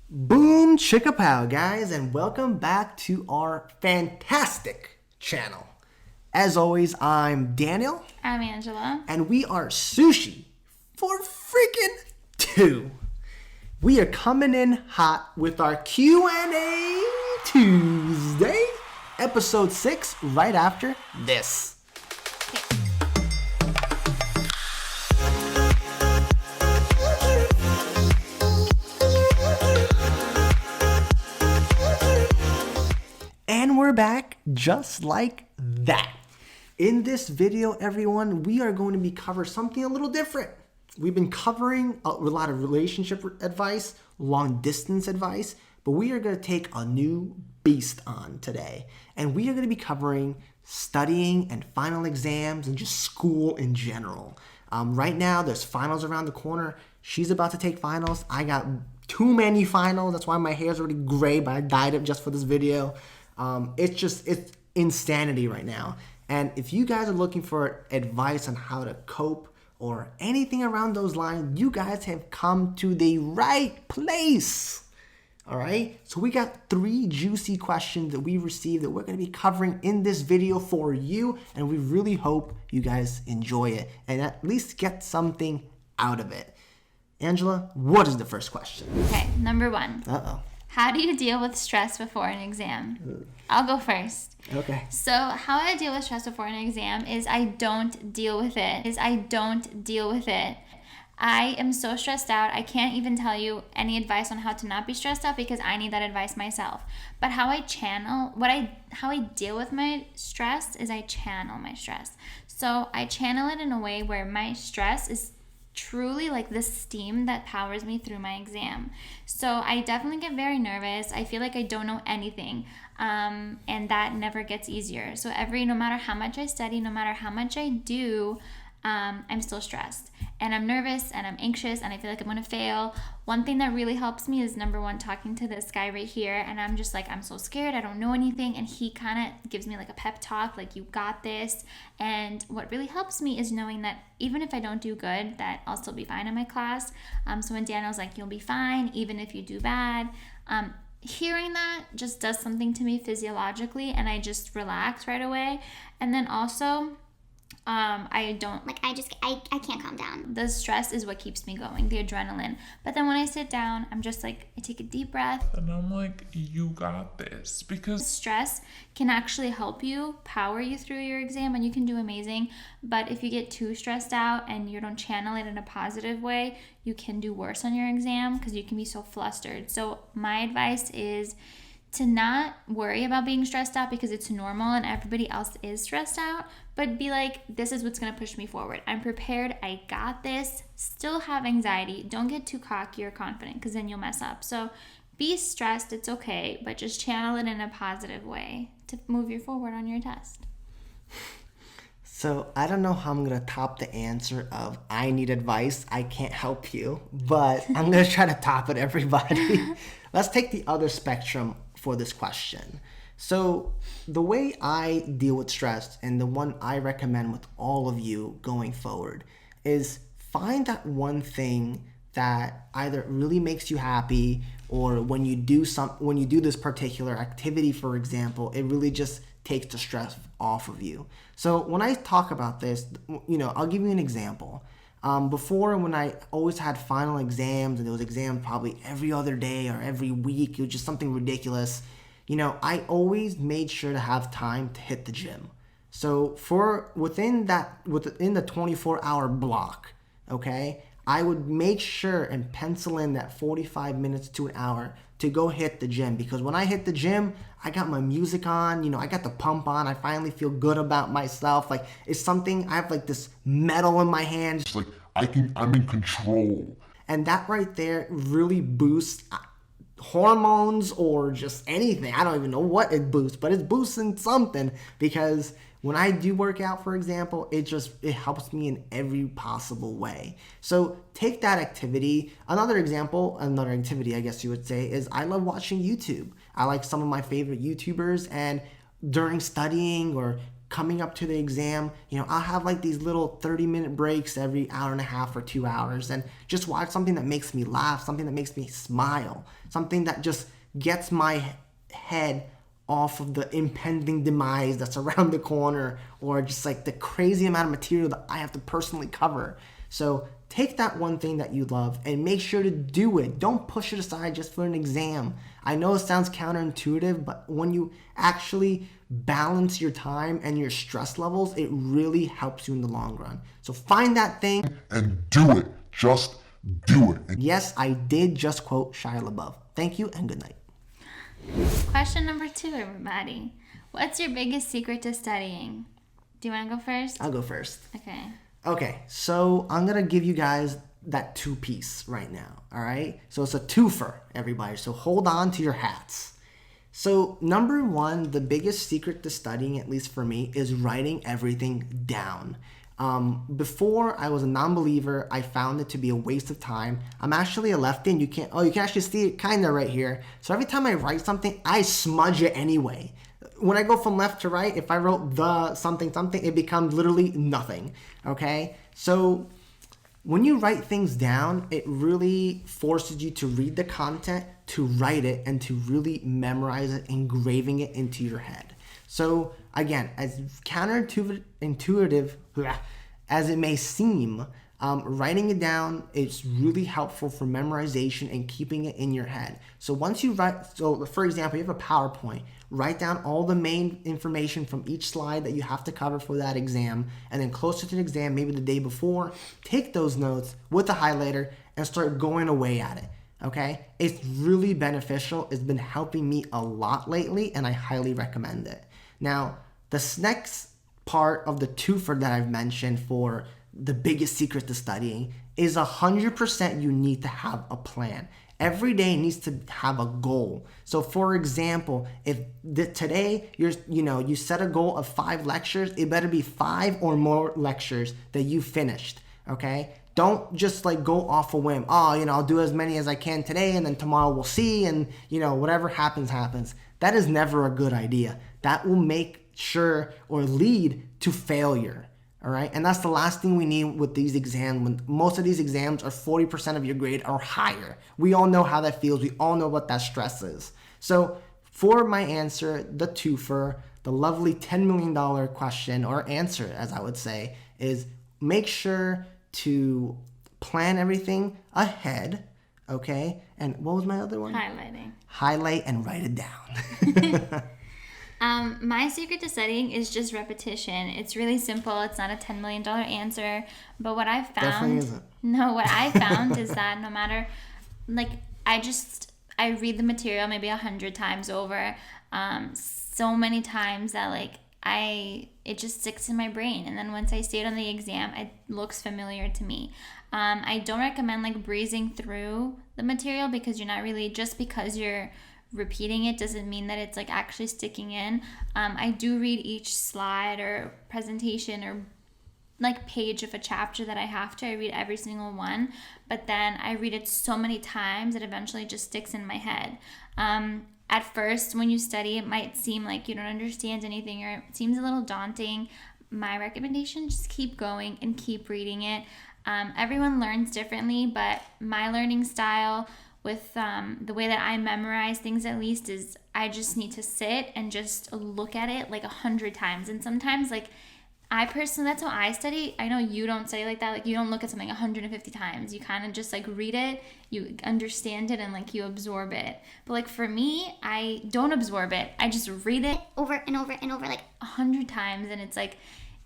Boom chicka pow, guys, and welcome back to our fantastic channel. As always, I'm Daniel. I'm Angela. And we are Sushi for freaking 2. We are coming in hot with our Q&A Tuesday, episode 6, right after this. And we're back just like that. In this video, everyone, we are going to be covering something a little different. We've been covering a lot of relationship advice, long distance advice, but we are going to take a new beast on today. And we are going to be covering studying and final exams and just school in general. Right now, there's finals around the corner. She's about to take finals. I got too many finals. That's why my hair's already gray, but I dyed it just for this video. It's insanity right now. And if you guys are looking for advice on how to cope or anything around those lines, you guys have come to the right place. All right. So we got 3 juicy questions that we received that we're going to be covering in this video for you. And we really hope you guys enjoy it and at least get something out of it. Angela, what is the first question? Okay, number 1. Uh-oh. How do you deal with stress before an exam? I'll go first. Okay. So how I deal with stress before an exam is I don't deal with it. I am so stressed out. I can't even tell you any advice on how to not be stressed out because I need that advice myself. But how I deal with my stress is I channel my stress. So I channel it in a way where my stress is truly like the steam that powers me through my exam. So I definitely get very nervous. I feel like I don't know anything. And that never gets easier. So no matter how much I study, no matter how much I do, I'm still stressed and I'm nervous and I'm anxious and I feel like I'm going to fail. One thing that really helps me is number 1, talking to this guy right here. And I'm just like, I'm so scared. I don't know anything. And he kind of gives me like a pep talk, like, you got this. And what really helps me is knowing that even if I don't do good, that I'll still be fine in my class. So when Daniel's like, you'll be fine, even if you do bad, hearing that just does something to me physiologically and I just relax right away. And then also, I can't calm down. The stress is what keeps me going, the adrenaline. But then when I sit down, I'm just like, I take a deep breath. And I'm like, you got this. Because stress can actually help you, power you through your exam, and you can do amazing. But if you get too stressed out and you don't channel it in a positive way, you can do worse on your exam because you can be so flustered. So my advice is to not worry about being stressed out because it's normal and everybody else is stressed out, but be like, this is what's going to push me forward. I'm prepared. I got this. Still have anxiety. Don't get too cocky or confident because then you'll mess up. So be stressed. It's okay, but just channel it in a positive way to move you forward on your test. So I don't know how I'm going to top the answer of I need advice, I can't help you, but I'm going to try to top it, everybody. Let's take the other spectrum for this question. So the way I deal with stress and the one I recommend with all of you going forward is find that one thing that either really makes you happy or when you do this particular activity, for example, it really just takes the stress off of you. So when I talk about this, I'll give you an example. Before, when I always had final exams and there was exams probably every other day or every week, it was just something ridiculous. I always made sure to have time to hit the gym. So within the 24-hour block, okay, I would make sure and pencil in that 45 minutes to an hour to go hit the gym. Because when I hit the gym, I got my music on, I got the pump on. I finally feel good about myself. Like, it's something, I have like this metal in my hand. it's like, I'm in control. And that right there really boosts hormones or just anything. I don't even know what it boosts, but it's boosting something because when I do work out, for example, it helps me in every possible way. So take that activity. Another activity, I guess you would say, is I love watching YouTube. I like some of my favorite YouTubers, and during studying or coming up to the exam, I'll have like these little 30-minute breaks every hour and a half or 2 hours and just watch something that makes me laugh, something that makes me smile, something that just gets my head off of the impending demise that's around the corner, or just like the crazy amount of material that I have to personally cover. So take that one thing that you love and make sure to do it. Don't push it aside just for an exam. I know it sounds counterintuitive, but when you actually balance your time and your stress levels, it really helps you in the long run. So find that thing and do it. Just do it. And yes, I did just quote Shia LaBeouf. Thank you and good night. Question number 2, everybody. What's your biggest secret to studying? Do you want to go first? I'll go first. Okay, so I'm going to give you guys that 2-piece right now, all right? So it's a twofer, everybody. So hold on to your hats. So number 1, the biggest secret to studying, at least for me, is writing everything down. Before I was a non-believer, I found it to be a waste of time. I'm actually a lefty, and you can actually see it kind of right here. So every time I write something, I smudge it anyway. When I go from left to right, if I wrote the something, it becomes literally nothing, okay? So when you write things down, it really forces you to read the content, to write it, and to really memorize it, engraving it into your head. So again, as counterintuitive as it may seem, writing it down is really helpful for memorization and keeping it in your head. So once you write, so for example, you have a PowerPoint, write down all the main information from each slide that you have to cover for that exam, and then closer to the exam, maybe the day before, take those notes with a highlighter and start going away at it. Okay, it's really beneficial. It's been helping me a lot lately, and I highly recommend it. Now, this next part of the twofer that I've mentioned for the biggest secret to studying is 100% you need to have a plan. Every day needs to have a goal. So for example, if today you set a goal of 5 lectures, it better be 5 or more lectures that you finished, okay? Don't just like go off a whim. I'll do as many as I can today and then tomorrow we'll see, and whatever happens. That is never a good idea. That will make sure or lead to failure. All right. And that's the last thing we need with these exams. When most of these exams are 40% of your grade or higher. We all know how that feels. We all know what that stress is. So for my answer, the twofer, the lovely $10 million question or answer, as I would say, is make sure to plan everything ahead. Okay. And what was my other one? Highlight and write it down. My secret to studying is just repetition. It's really simple. It's not a $10 million answer. But what I've found... Definitely isn't. No, what I found is that no matter... I read the material maybe 100 times over. So many times that it just sticks in my brain. And then once I see it on the exam, it looks familiar to me. I don't recommend breezing through the material because you're not really... Just because you're repeating it doesn't mean that it's actually sticking in. I do read each slide or presentation or page of a chapter that I have to. I read every single one, but then I read it so many times it eventually just sticks in my head. At first, when you study, it might seem like you don't understand anything or it seems a little daunting. My recommendation, just keep going and keep reading it. Everyone learns differently, but my learning style with the way that I memorize things, at least, is I just need to sit and just look at it 100 times. And sometimes I personally, that's how I study. I know you don't study like that. You don't look at something 150 times. You kind of just read it, you understand it, and you absorb it. But for me, I don't absorb it. I just read it over and over and over 100 times. And it's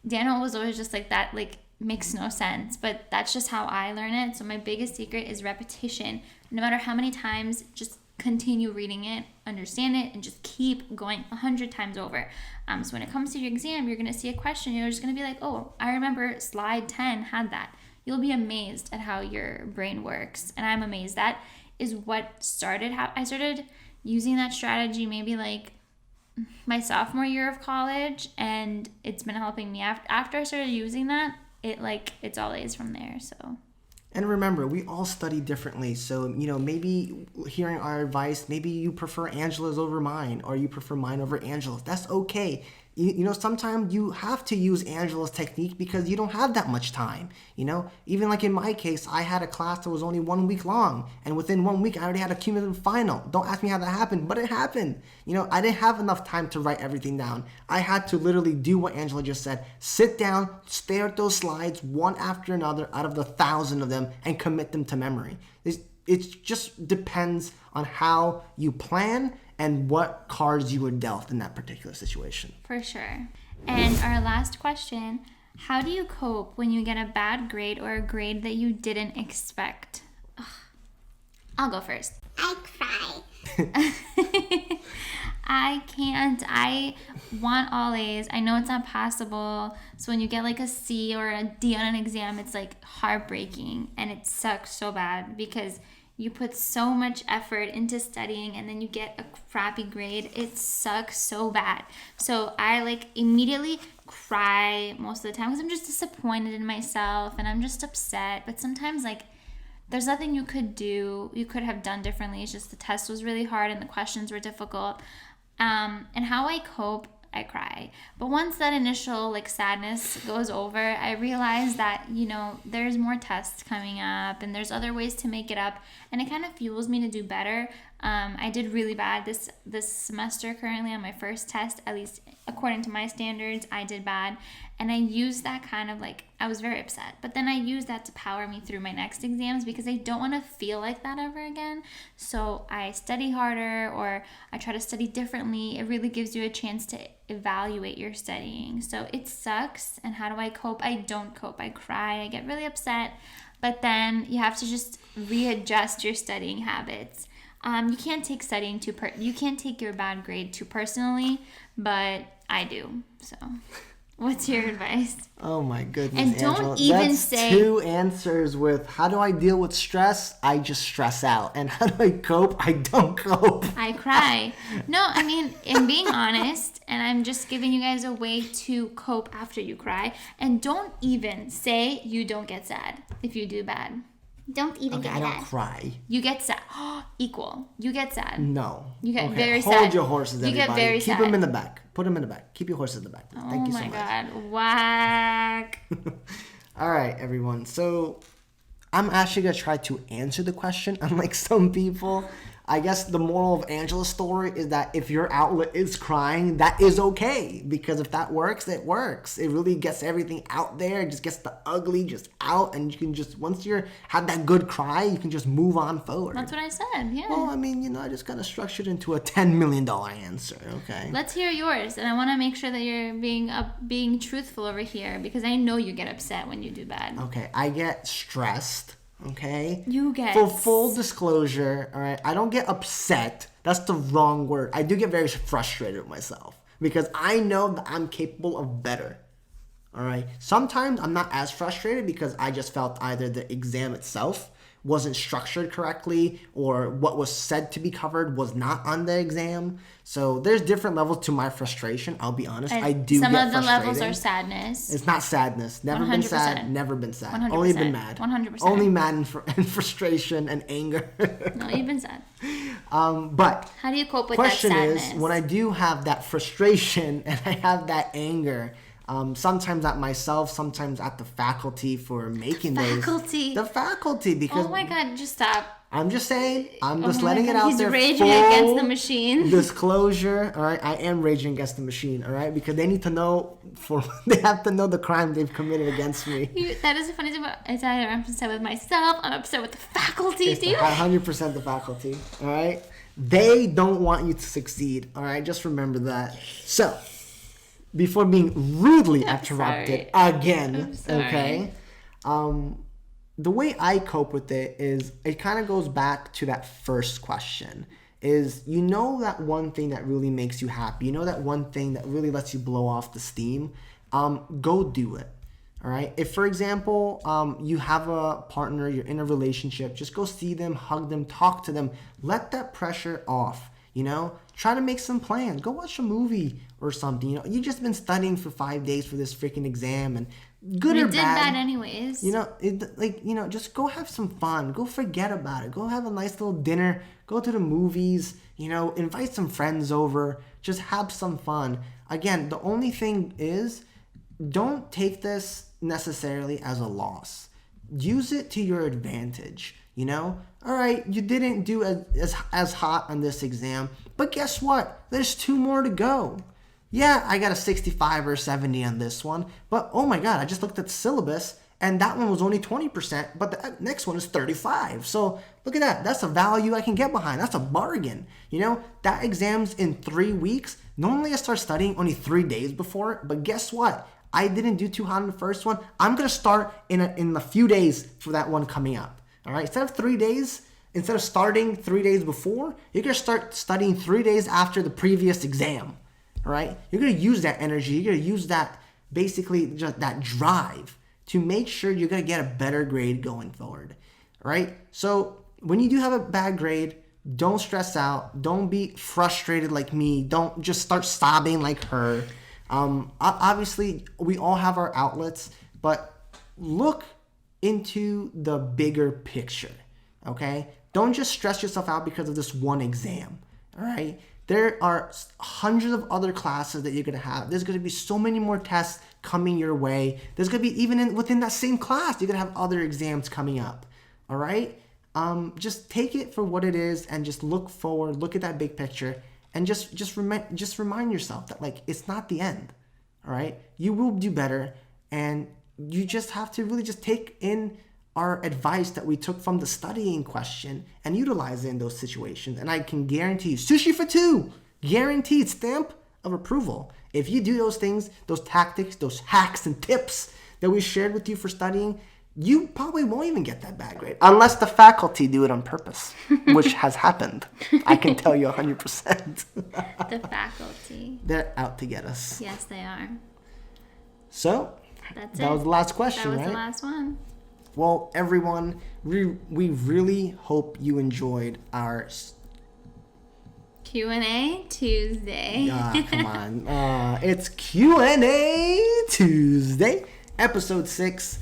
Daniel was always just that, makes no sense. But that's just how I learn it. So my biggest secret is repetition. No matter how many times, just continue reading it, understand it, and just keep going 100 times over. So when it comes to your exam, you're going to see a question, you're just going to be oh, I remember slide 10 had that. You'll be amazed at how your brain works. And I'm amazed. That is what started how I started using that strategy maybe my sophomore year of college, and it's been helping me after I started using that. It's all A's from there. So. And remember, we all study differently. So, maybe hearing our advice, maybe you prefer Angela's over mine, or you prefer mine over Angela's. That's okay. sometimes you have to use Angela's technique because you don't have that much time. Even like in my case, I had a class that was only 1 week long, and within 1 week I already had a cumulative final. Don't ask me how that happened, but it happened. I didn't have enough time to write everything down. I had to literally do what Angela just said: sit down, stare at those slides one after another out of the 1,000 of them, and commit them to memory. It just depends on how you plan and what cards you were dealt in that particular situation. For sure. And our last question, how do you cope when you get a bad grade or a grade that you didn't expect? Ugh. I'll go first. I cry. I can't. I want all A's. I know it's not possible. So when you get like a C or a D on an exam, it's like heartbreaking, and it sucks so bad because you put so much effort into studying and then you get a crappy grade. It sucks so bad. So I like immediately cry most of the time because I'm just disappointed in myself and I'm just upset. But sometimes like there's nothing you could do. You could have done differently. It's just the test was really hard and the questions were difficult. And how I cope, I cry. But once that initial like sadness goes over, I realize that, there's more tests coming up and there's other ways to make it up. And it kind of fuels me to do better. I did really bad this semester currently on my first test, at least according to my standards, I did bad. And I used that kind of like, I was very upset. But then I used that to power me through my next exams because I don't want to feel like that ever again. So I study harder or I try to study differently. It really gives you a chance to evaluate your studying. So it sucks. And how do I cope? I don't cope. I cry. I get really upset. But then you have to just readjust your studying habits. You can't take studying you can't take your bad grade too personally, but I do. So, what's your advice? Oh my goodness, and don't Angela. even That's say 2 answers with how do I deal with stress? I just stress out. And how do I cope? I don't cope. I cry. No, I mean, I'm being honest, and I'm just giving you guys a way to cope after you cry. And don't even say you don't get sad if you do bad. Don't even Okay, get I that. don't cry. You get sad. Equal. You get sad. No. You get Okay, very hold sad. Hold your horses, everybody. You get very Keep sad. them in the back. Put them in the back. Keep your horses in the back. Thank you so much. Oh my God. Whack. All right, everyone. So I'm actually going to try to answer the question, unlike some people. I guess the moral of Angela's story is that if your outlet is crying, that is okay. Because if that works, it works. It really gets everything out there. It just gets the ugly just out. And you can just, once you have that good cry, you can just move on forward. That's what I said. Yeah. Well, I mean, I just kind of structured into a $10 million answer, okay? Let's hear yours. And I want to make sure that you're being truthful over here because I know you get upset when you do bad. Okay, I get stressed. Okay? You get... For full disclosure, all right, I don't get upset. That's the wrong word. I do get very frustrated with myself because I know that I'm capable of better. All right? Sometimes I'm not as frustrated because I just felt either the exam itself wasn't structured correctly or what was said to be covered was not on the exam. So there's different levels to my frustration. I'll be honest. And I do some get of the levels frustrated. are sadness. It's not sadness. Never been sad. 100%. Never been sad. 100%. Only been mad. 100%. Only mad and frustration and anger. No, you've been sad. But How do you cope with question that sadness? is, when I do have that frustration and I have that anger, sometimes at myself, sometimes at the faculty for making faculty. The faculty, because Oh my God, just stop. I'm just saying, I'm Oh just my letting God, it out he's there. raging Full against the machine. Disclosure, all right? I am raging against the machine, all right? Because they need to know, they have to know the crime they've committed against me. That is the funny thing about it's either I'm upset with myself, I'm upset with the faculty. It's Do you? 100% the faculty, all right? They don't want you to succeed, all right? Just remember that. So, before being rudely interrupted again, okay? The way I cope with it is it kind of goes back to that first question is that one thing that really makes you happy, that one thing that really lets you blow off the steam, go do it. All right. If, for example, you have a partner, you're in a relationship, just go see them, hug them, talk to them, let that pressure off. Try to make some plans. Go watch a movie or something. You just been studying for 5 days for this freaking exam, and good We or did bad. bad anyways. Just go have some fun. Go forget about it. Go have a nice little dinner. Go to the movies. Invite some friends over. Just have some fun. Again, the only thing is, don't take this necessarily as a loss. Use it to your advantage. All right, you didn't do as hot on this exam, but guess what? There's 2 more to go. Yeah, I got a 65 or 70 on this one, but oh my God, I just looked at the syllabus and that one was only 20%, but the next one is 35. So look at that. That's a value I can get behind. That's a bargain. That exam's in 3 weeks. Normally I start studying only 3 days before, but guess what? I didn't do too hot on the first one. I'm going to start in a few days for that one coming up. All right, instead of 3 days, instead of starting 3 days before, you're going to start studying 3 days after the previous exam. All right, you're going to use that energy. You're going to use that, basically just that drive to make sure you're going to get a better grade going forward. All right, so when you do have a bad grade, don't stress out. Don't be frustrated like me. Don't just start sobbing like her. Obviously, we all have our outlets, but look into the bigger picture, okay? Don't just stress yourself out because of this one exam, all right? There are hundreds of other classes that you're going to have. There's going to be so many more tests coming your way. There's going to be, even within that same class, you're going to have other exams coming up, all right? Just take it for what it is and just look forward, look at that big picture, and just remind yourself that, like, it's not the end, all right? You will do better, and you just have to really just take in our advice that we took from the studying question and utilize it in those situations. And I can guarantee you, Sushi for 2, guaranteed stamp of approval. If you do those things, those tactics, those hacks and tips that we shared with you for studying, you probably won't even get that bad grade unless the faculty do it on purpose, which has happened. I can tell you 100%. The faculty. They're out to get us. Yes, they are. So, That's that it. was the last question, That was right? the last one. Well, everyone, we really hope you enjoyed our... Q&A Tuesday. come on. It's Q&A Tuesday, episode 6.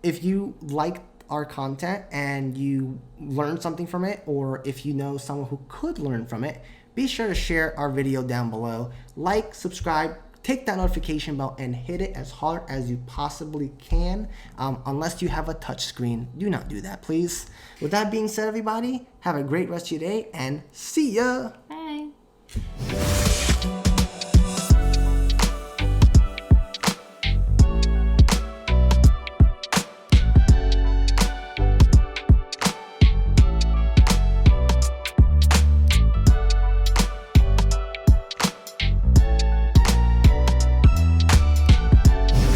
If you liked our content and you learned something from it, or if you know someone who could learn from it, be sure to share our video down below. Like, subscribe, take that notification bell and hit it as hard as you possibly can. Unless you have a touch screen, do not do that, please. With that being said, everybody, have a great rest of your day and see ya. Bye.